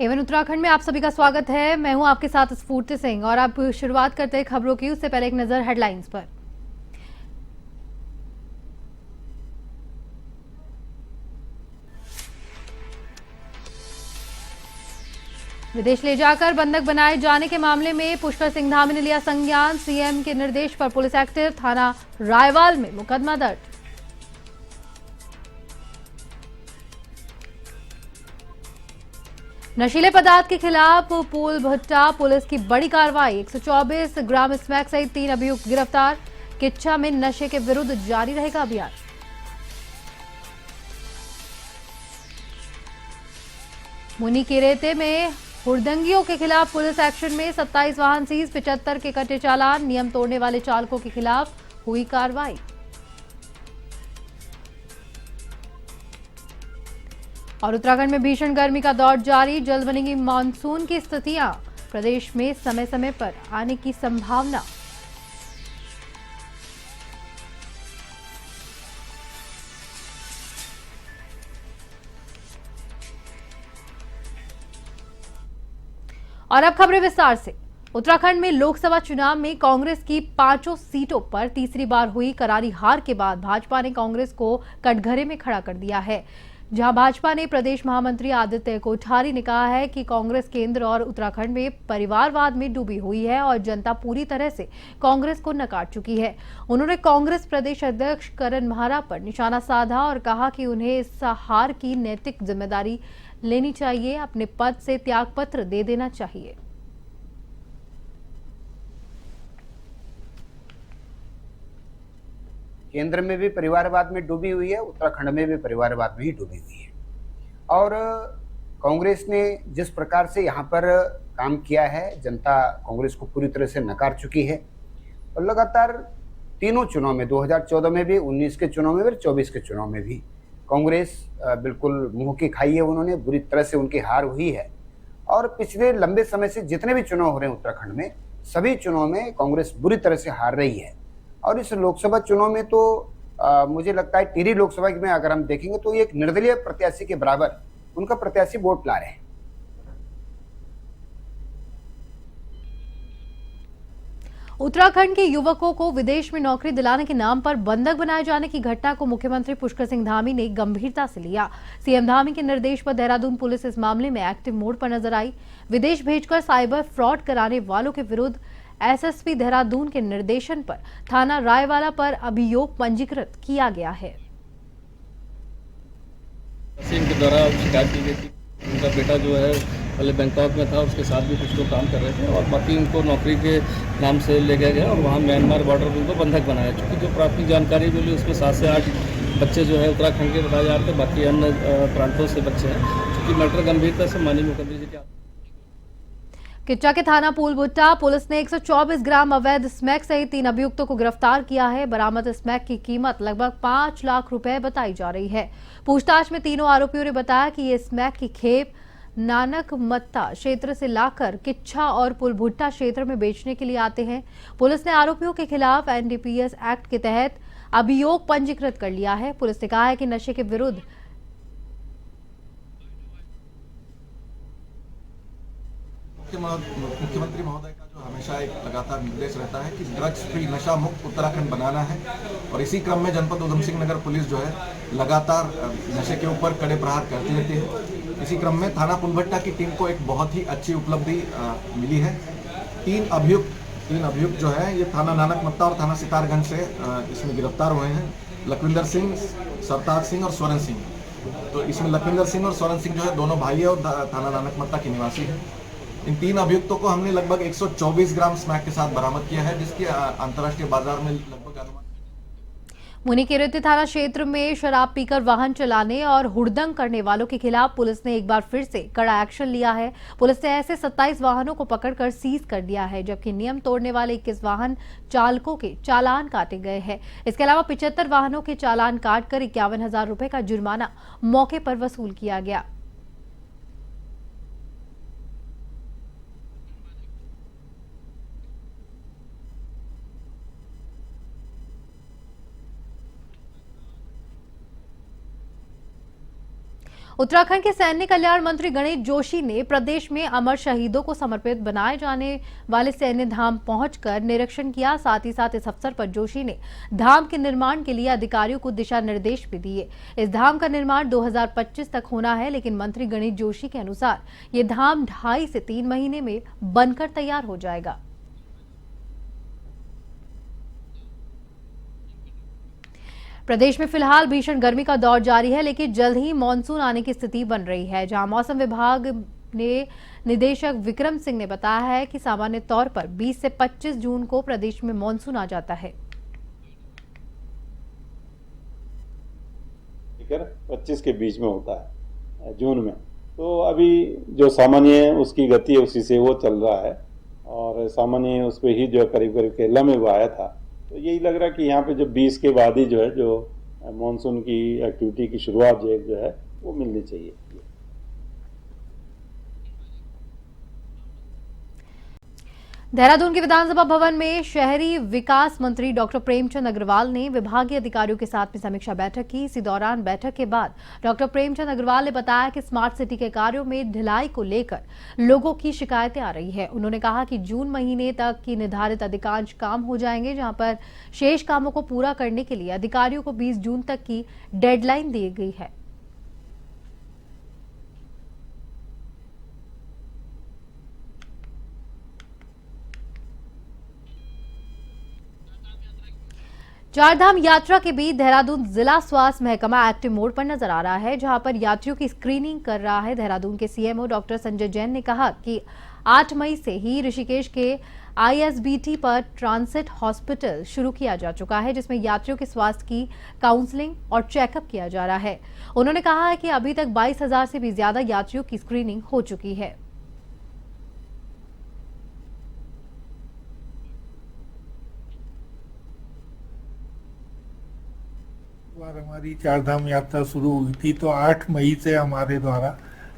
एवं उत्तराखंड में आप सभी का स्वागत है। मैं हूं आपके साथ स्फूर्ति सिंह और अब शुरुआत करते हैं खबरों की। उससे पहले एक नजर हेडलाइंस पर। विदेश ले जाकर बंधक बनाए जाने के मामले में पुष्कर सिंह धामी ने लिया संज्ञान। सीएम के निर्देश पर पुलिस एक्टिव, थाना रायवाल में मुकदमा दर्ज। नशीले पदार्थ के खिलाफ पोल भट्टा पुलिस की बड़ी कार्रवाई। 124 ग्राम स्मैक सहित 3 अभियुक्त गिरफ्तार। किच्छा में नशे के विरुद्ध जारी रहेगा अभियान। मुनीकेरेते में हुड़दंगियों के खिलाफ पुलिस एक्शन में 27 वाहन सीज, 75 के कटे चालान। नियम तोड़ने वाले चालकों के खिलाफ हुई कार्रवाई। और उत्तराखंड में भीषण गर्मी का दौर जारी, जल्द बनेगी मानसून की स्थितियां। प्रदेश में समय समय पर आने की संभावना। और अब खबरें विस्तार से। उत्तराखंड में लोकसभा चुनाव में कांग्रेस की 5 सीटों पर तीसरी बार हुई करारी हार के बाद भाजपा ने कांग्रेस को कटघरे में खड़ा कर दिया है। जहां भाजपा ने प्रदेश महामंत्री आदित्य कोठारी ने कहा है कि कांग्रेस केंद्र और उत्तराखंड में परिवारवाद में डूबी हुई है और जनता पूरी तरह से कांग्रेस को नकार चुकी है। उन्होंने कांग्रेस प्रदेश अध्यक्ष करण महारा पर निशाना साधा और कहा कि उन्हें इस हार की नैतिक जिम्मेदारी लेनी चाहिए, अपने पद से त्यागपत्र दे देना चाहिए। केंद्र में भी परिवारवाद में डूबी हुई है, उत्तराखंड में भी परिवारवाद में ही डूबी हुई है। और कांग्रेस ने जिस प्रकार से यहाँ पर काम किया है, जनता कांग्रेस को पूरी तरह से नकार चुकी है। और लगातार तीनों चुनाव में, 2014 में भी, 19 के चुनाव में भी, 24 के चुनाव में भी कांग्रेस बिल्कुल मुंह की खाई है उन्होंने, बुरी तरह से उनकी हार हुई है। और पिछले लंबे समय से जितने भी चुनाव हो रहे हैं उत्तराखंड में, सभी चुनाव में कांग्रेस बुरी तरह से हार रही है। और इस लोकसभा चुनाव में तो मुझे लगता है टिहरी लोकसभा में अगर हम देखेंगे तो एक निर्दलीय प्रत्याशी के बराबर उनका प्रत्याशी वोट ला रहे हैं। उत्तराखंड के युवकों को विदेश में नौकरी दिलाने के नाम पर बंधक बनाए जाने की घटना को मुख्यमंत्री पुष्कर सिंह धामी ने गंभीरता से लिया। सीएम धामी के निर्देश पर देहरादून पुलिस इस मामले में एक्टिव मोड पर नजर आई। विदेश भेजकर साइबर फ्रॉड कराने वालों के विरुद्ध एसएसपी देहरादून के निर्देशन पर थाना रायवाला पर अभियोग पंजीकृत किया गया है। इनके द्वारा शिकायत की गई थी। उनका बेटा जो है पहले बैंकॉक में था, उसके साथ भी कुछ लोग काम कर रहे थे और बाकी उनको नौकरी के नाम से ले गया और वहाँ म्यांमार बॉर्डर पर उनको बंधक बनाया। चूँकि जो प्राथमिक जानकारी मिली उसमें 7 से 8 बच्चे जो है उत्तराखंड के बताए जा रहे थे, बाकी अन्य प्रांतों से बच्चे हैं। चूँकि मैटर गंभीरता से माननीय मुख्यमंत्री जी के किच्चा के थाना पूलभुट्टा पुलिस ने 124 ग्राम अवैध स्मैक सहित 3 अभियुक्तों को गिरफ्तार किया है। बरामद स्मैक की कीमत लगभग 5 लाख रुपए बताई जा रही है। पूछताछ में तीनों आरोपियों ने बताया कि ये स्मैक की खेप नानक मत्ता क्षेत्र से लाकर किच्छा और पुलभुट्टा क्षेत्र में बेचने के लिए आते हैं। पुलिस ने आरोपियों के खिलाफ एनडीपीएस एक्ट के तहत अभियोग पंजीकृत कर लिया है। पुलिस ने कहा है कि नशे के विरुद्ध मुख्यमंत्री महोदय का जो हमेशा एक लगातार निर्देश रहता है कि ड्रग्स फ्री, नशा मुक्त उत्तराखंड बनाना है। और इसी क्रम में जनपद उधम सिंह नगर पुलिस जो है लगातार नशे के ऊपर कड़े प्रहार करती रहती है। इसी क्रम में थाना पुलभट्टा की टीम को एक बहुत ही अच्छी उपलब्धि मिली है। तीन अभियुक्त जो है ये थाना नानक मत्ता और थाना सितारगंज से इसमें गिरफ्तार हुए हैं। लखविंदर सिंह, सरताज सिंह और स्वरण सिंह। तो इसमें लखविंदर सिंह और स्वरण सिंह जो है दोनों भाई है और थाना नानक मत्ता के निवासी है। इन 3 अभियुक्तों को हमने लगभग 124 ग्राम स्मैक के साथ बरामद किया है, जिसकी अंतर्राष्ट्रीय बाजार में लगभग अनुमान। मुनीकेरेती थाना क्षेत्र में शराब पीकर वाहन चलाने और हुड़दंग करने वालों के खिलाफ पुलिस ने एक बार फिर से कड़ा एक्शन लिया है। पुलिस ने ऐसे 27 वाहनों को पकड़कर सीज कर दिया है, जबकि नियम तोड़ने वाले 21 वाहन चालकों के चालान काटे गए हैं। इसके अलावा 75 वाहनों के चालान काटकर 51,000 रुपए का जुर्माना मौके पर वसूल किया गया। उत्तराखंड के सैन्य कल्याण मंत्री गणेश जोशी ने प्रदेश में अमर शहीदों को समर्पित बनाए जाने वाले सैन्य धाम पहुंचकर निरीक्षण किया। साथ ही साथ इस अवसर पर जोशी ने धाम के निर्माण के लिए अधिकारियों को दिशा निर्देश भी दिए। इस धाम का निर्माण 2025 तक होना है, लेकिन मंत्री गणेश जोशी के अनुसार ये धाम 2.5 से 3 महीने में बनकर तैयार हो जाएगा। प्रदेश में फिलहाल भीषण गर्मी का दौर जारी है, लेकिन जल्द ही मानसून आने की स्थिति बन रही है। जहां मौसम विभाग ने निदेशक विक्रम सिंह ने बताया है कि सामान्य तौर पर 20 से 25 जून को प्रदेश में मानसून आ जाता है। 25 के बीच में होता है जून में, तो अभी जो सामान्य है उसकी गति है उसी से वो चल रहा है, और सामान्य उस पर ही जो करीब करीब केरला में वो आया था। तो यही लग रहा है कि यहाँ पे जो 20 के बाद ही जो है जो मानसून की एक्टिविटी की शुरुआत जो है वो मिलनी चाहिए। देहरादून के विधानसभा भवन में शहरी विकास मंत्री डॉक्टर प्रेमचंद अग्रवाल ने विभागीय अधिकारियों के साथ में समीक्षा बैठक की। इसी दौरान बैठक के बाद डॉक्टर प्रेमचंद अग्रवाल ने बताया कि स्मार्ट सिटी के कार्यों में ढिलाई को लेकर लोगों की शिकायतें आ रही है। उन्होंने कहा कि जून महीने तक की निर्धारित अधिकांश काम हो जाएंगे, जहां पर शेष कामों को पूरा करने के लिए अधिकारियों को 20 जून तक की डेडलाइन दी गई है। चारधाम यात्रा के बीच देहरादून जिला स्वास्थ्य महकमा एक्टिव मोड पर नजर आ रहा है, जहां पर यात्रियों की स्क्रीनिंग कर रहा है। देहरादून के सीएमओ डॉक्टर संजय जैन ने कहा कि 8 मई से ही ऋषिकेश के ISBT पर ट्रांसिट हॉस्पिटल शुरू किया जा चुका है, जिसमें यात्रियों के स्वास्थ्य की काउंसलिंग और चेकअप किया जा रहा है। उन्होंने कहा है कि अभी तक 22,000 से भी ज्यादा यात्रियों की स्क्रीनिंग हो चुकी है। बार हमारी चारधाम यात्रा शुरू हुई थी, तो 8 मई से हमारे द्वारा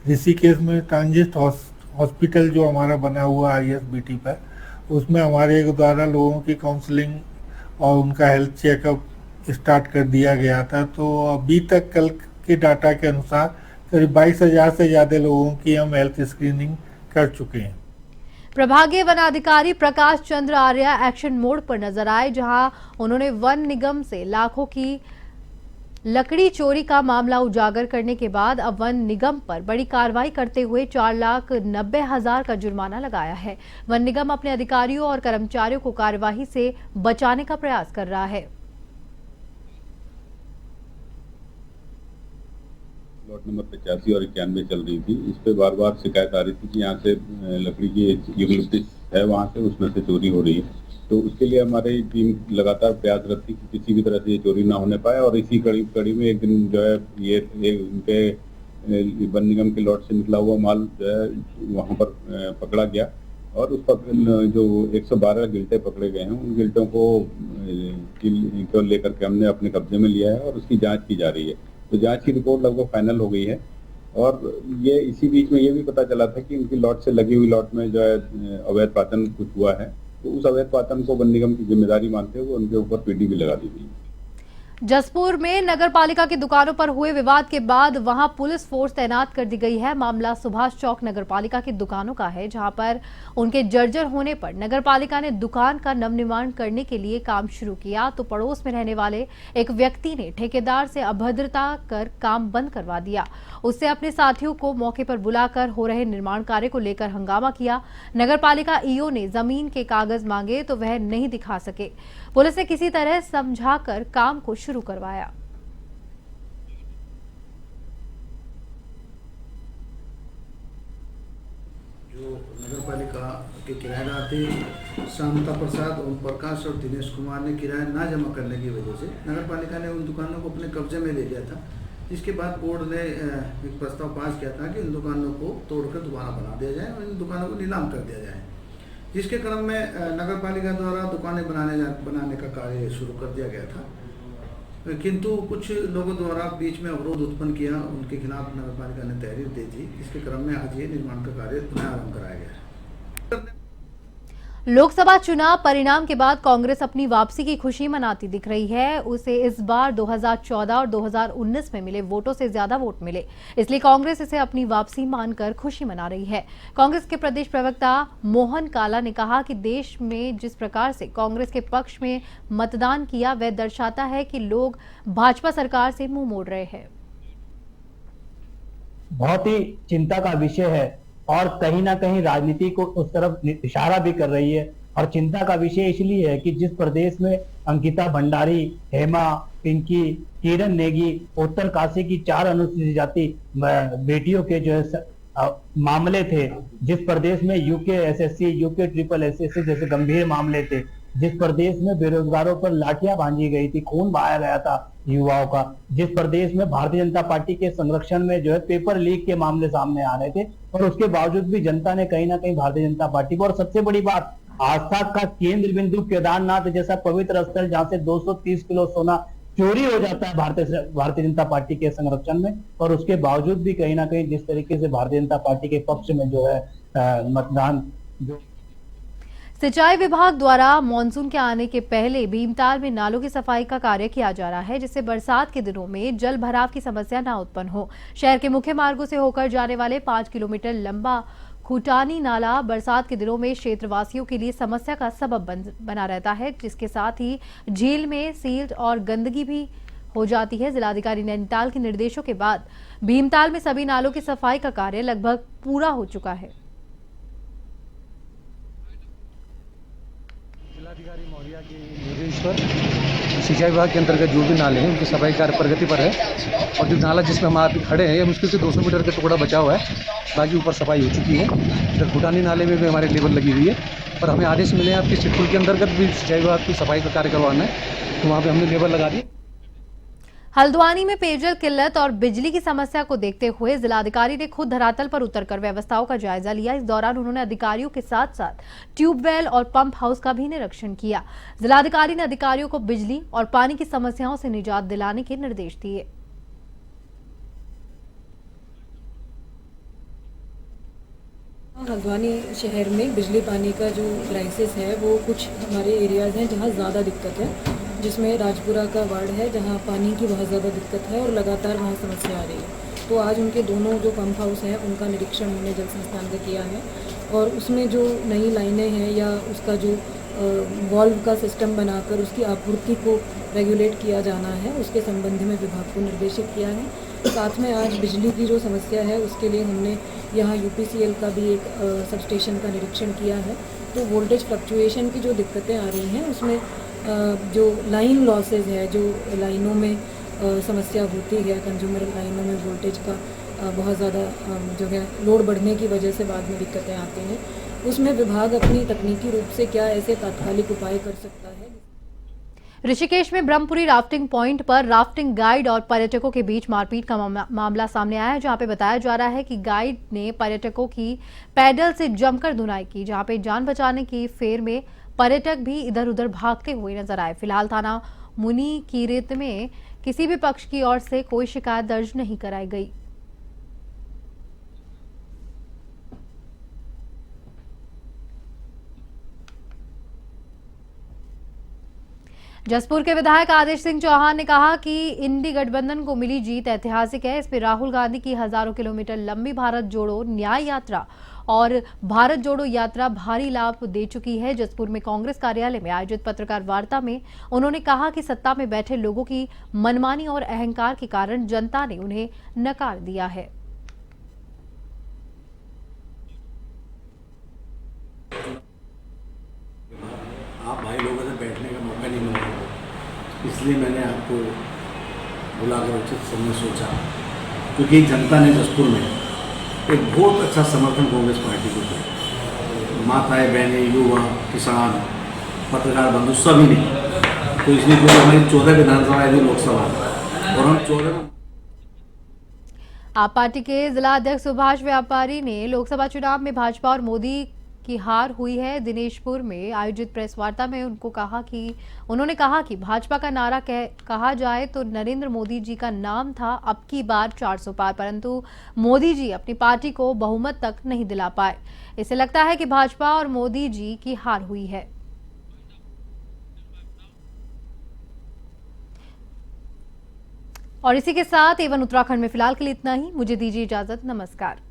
ऋषिकेश में ट्रांजिट हॉस्पिटल जो हमारा बना हुआ ISBT पर, उसमें हमारे द्वारा लोगों की काउंसलिंग और उनका हेल्थ चेकअप स्टार्ट कर दिया गया था। तो अभी तक कल के डाटा के अनुसार करीब 22,000 से ज़्यादा लोगों की हम हेल्थ स्क्रीनिंग कर चुके हैं। प्रभागीय वनाधिकारी प्रकाश चंद्र आर्य एक्शन मोड पर नजर आए, जहां उन्होंने वन निगम से लाखों की लकड़ी चोरी का मामला उजागर करने के बाद अब वन निगम पर बड़ी कार्रवाई करते हुए 4,90,000 का जुर्माना लगाया है। वन निगम अपने अधिकारियों और कर्मचारियों को कार्यवाही से बचाने का प्रयास कर रहा है। प्लॉट नंबर 85 और 91 चल रही थी। इस पे बार बार शिकायत आ रही थी कि यहाँ से लकड़ी की यूटिलिटीज है वहाँ से उसमें से चोरी हो रही है। तो उसके लिए हमारी टीम लगातार प्रयासरत थी कि किसी भी तरह से ये चोरी ना होने पाए, और इसी कड़ी में एक दिन जो है ये इनके वन निगम के लॉट से निकला हुआ माल जो है वहाँ पर पकड़ा गया, और उस पर जो 112 गिल्टे पकड़े गए हैं उन गिल्टों को लेकर के हमने अपने कब्जे में लिया है और उसकी जाँच की जा रही है। तो जाँच की रिपोर्ट लगभग फाइनल हो गई है, और ये इसी बीच में ये भी पता चला था कि उनकी लॉट से लगी हुई लॉट में जो है अवैध पाचन कुछ हुआ है। तो उस अवैध पाचन को वन निगम की जिम्मेदारी मानते हुए उनके ऊपर PD भी लगा दी गई। जसपुर में नगर पालिका की दुकानों पर हुए विवाद के बाद वहां पुलिस फोर्स तैनात कर दी गई है। मामला सुभाष चौक नगर पालिका की दुकानों का है, जहां पर उनके जर्जर होने पर नगर पालिका ने दुकान का नवनिर्माण करने के लिए काम शुरू किया, तो पड़ोस में रहने वाले एक व्यक्ति ने ठेकेदार से अभद्रता कर काम बंद करवा दिया। उससे अपने साथियों को मौके पर बुलाकर हो रहे निर्माण कार्य को लेकर हंगामा किया। नगर पालिका EO ने जमीन के कागज मांगे तो वह नहीं दिखा सके। पुलिस ने किसी तरह समझाकर काम को शुरू करवाया। जो नगरपालिका के किराएदार थे शांता प्रसाद, ओम प्रकाश और दिनेश कुमार ने किराया ना जमा करने की वजह से नगरपालिका ने उन दुकानों को अपने कब्जे में ले लिया था। इसके बाद बोर्ड ने एक प्रस्ताव पास किया था कि इन दुकानों को तोड़कर दोबारा बना दिया जाए और इन दुकानों को नीलाम कर दिया जाए। जिसके क्रम में नगरपालिका द्वारा दुकानें बनाने का कार्य शुरू कर दिया गया था, किंतु कुछ लोगों द्वारा बीच में अवरोध उत्पन्न किया। उनके खिलाफ नगरपालिका ने तहरीर दी थी। इसके क्रम में आज ये निर्माण का कार्य पुनः आरंभ कराया गया है। लोकसभा चुनाव परिणाम के बाद कांग्रेस अपनी वापसी की खुशी मनाती दिख रही है। उसे इस बार 2014 और 2019 में मिले वोटों से ज्यादा वोट मिले, इसलिए कांग्रेस इसे अपनी वापसी मानकर खुशी मना रही है। कांग्रेस के प्रदेश प्रवक्ता मोहन काला ने कहा कि देश में जिस प्रकार से कांग्रेस के पक्ष में मतदान किया, वह दर्शाता है कि लोग भाजपा सरकार से मुंह मोड़ रहे हैं। बहुत ही चिंता का विषय है और कहीं ना कहीं राजनीति को उस तरफ इशारा भी कर रही है। और चिंता का विषय इसलिए है कि जिस प्रदेश में अंकिता भंडारी, हेमा, पिंकी, किरण नेगी, उत्तर काशी की 4 अनुसूचित जाति बेटियों के जो है मामले थे, जिस प्रदेश में UK SSC, UK triple SSC जैसे गंभीर मामले थे, जिस प्रदेश में बेरोजगारों पर लाठियां बांधी गई थी, खून बहाया गया था युवाओं का, जिस प्रदेश में भारतीय जनता पार्टी के संरक्षण में जो है पेपर लीक के मामले सामने आ रहे थे, और उसके बावजूद भी जनता ने कहीं ना कहीं भारतीय जनता पार्टी को, और सबसे बड़ी बात, आस्था का केंद्र बिंदु केदारनाथ जैसा पवित्र स्थल जहां से 230 किलो सोना चोरी हो जाता है भारतीय जनता पार्टी के संरक्षण में, और उसके बावजूद भी कहीं ना कहीं जिस तरीके से भारतीय जनता पार्टी के पक्ष में जो है मतदान जो सिंचाई विभाग द्वारा मानसून के आने के पहले भीमताल में नालों की सफाई का कार्य किया जा रहा है, जिससे बरसात के दिनों में जल भराव की समस्या न उत्पन्न हो। शहर के मुख्य मार्गों से होकर जाने वाले 5 किलोमीटर लंबा खुटानी नाला बरसात के दिनों में क्षेत्रवासियों के लिए समस्या का सबब बना रहता है, जिसके साथ ही झील में सील्ट और गंदगी भी हो जाती है। जिलाधिकारी नैनीताल के निर्देशों के बाद भीमताल में सभी नालों की सफाई का कार्य लगभग पूरा हो चुका है। जिलाधिकारी मौर्या के निर्देश पर सिंचाई विभाग के अंतर्गत जो भी नाले हैं उनकी सफाई कार्य प्रगति पर है, और जो नाला जिसमें हम आप खड़े हैं ये मुश्किल से 200 मीटर का टुकड़ा बचा हुआ है, बाकी ऊपर सफाई हो चुकी है। इधर खुटानी नाले में भी हमारी लेबर लगी हुई है, पर हमें आदेश मिले हैं आपकी चिटकुल के अंतर्गत भी सिंचाई विभाग की सफाई का कार्य करवाना है, तो वहाँ पर हमने लेबर लगा दी। हल्द्वानी में पेयजल किल्लत और बिजली की समस्या को देखते हुए जिलाधिकारी ने खुद धरातल पर उतरकर व्यवस्थाओं का जायजा लिया। इस दौरान उन्होंने अधिकारियों के साथ साथ ट्यूबवेल और पंप हाउस का भी निरीक्षण किया। जिलाधिकारी ने अधिकारियों को बिजली और पानी की समस्याओं से निजात दिलाने के निर्देश दिए। हल्द्वानी शहर में बिजली पानी का जो क्राइसिस है वो कुछ हमारे एरियाज़ हैं जहाँ ज़्यादा दिक्कत है, जिसमें राजपुरा का वार्ड है जहाँ पानी की बहुत ज़्यादा दिक्कत है और लगातार वहाँ समस्या आ रही है। तो आज उनके दोनों जो पंप हाउस हैं उनका निरीक्षण हमने जल संस्थान का किया है, और उसमें जो नई लाइनें हैं या उसका जो वॉल्व का सिस्टम बनाकर उसकी आपूर्ति को रेगुलेट किया जाना है, उसके संबंध में विभाग को निर्देशित किया है। साथ में आज बिजली की जो समस्या है उसके लिए हमने यहाँ यूपीसीएल का भी एक सब स्टेशन का निरीक्षण किया है। तो वोल्टेज फ्लक्चुएशन की जो दिक्कतें आ रही हैं उसमें जो लाइन लॉसेज है, जो लाइनों में समस्या होती है, कंज्यूमर लाइनों में वोल्टेज का बहुत ज़्यादा जो है लोड बढ़ने की वजह से बाद में दिक्कतें आती हैं, उसमें विभाग अपनी तकनीकी रूप से क्या ऐसे तात्कालिक उपाय कर सकता है। ऋषिकेश में ब्रह्मपुरी राफ्टिंग पॉइंट पर राफ्टिंग गाइड और पर्यटकों के बीच मारपीट का मामला सामने आया है, जहां पे बताया जा रहा है कि गाइड ने पर्यटकों की पैडल से जमकर धुनाई की, जहां पे जान बचाने की फेर में पर्यटक भी इधर उधर भागते हुए नजर आए। फिलहाल थाना मुनी कीरत में किसी भी पक्ष की ओर से कोई शिकायत दर्ज नहीं कराई गई। जसपुर के विधायक आदेश सिंह चौहान ने कहा कि इंडी गठबंधन को मिली जीत ऐतिहासिक है। इसमें राहुल गांधी की हजारों किलोमीटर लंबी भारत जोड़ो न्याय यात्रा और भारत जोड़ो यात्रा भारी लाभ दे चुकी है। जसपुर में कांग्रेस कार्यालय में आयोजित पत्रकार वार्ता में उन्होंने कहा कि सत्ता में बैठे लोगों की मनमानी और अहंकार के कारण जनता ने उन्हें नकार दिया है। आप भाई लोगों से बैठने का मौका नहीं मिला, इसलिए मैंने आपको बुलाकर उचित समय सोचा, क्योंकि जनता ने जसपुर में एक बहुत अच्छा समर्थन कांग्रेस पार्टी को दिया। माताएं, बहनें, युवा, किसान, पत्रकार बंधु सभी ने, तो इसलिए जो हमारी 14 विधानसभा है लोकसभा, और हम 14 आप पार्टी के जिला अध्यक्ष सुभाष व्यापारी ने लोकसभा चुनाव में भाजपा और मोदी की हार हुई है। दिनेशपुर में आयोजित प्रेस वार्ता में उन्होंने कहा कि भाजपा का नारा कहा जाए तो नरेंद्र मोदी जी का नाम था, अब की बार 400 पार, परंतु मोदी जी अपनी पार्टी को बहुमत तक नहीं दिला पाए। इसे लगता है कि भाजपा और मोदी जी की हार हुई है। और इसी के साथ एवन उत्तराखंड में फिलहाल के लिए इतना ही। मुझे दीजिए इजाजत। नमस्कार।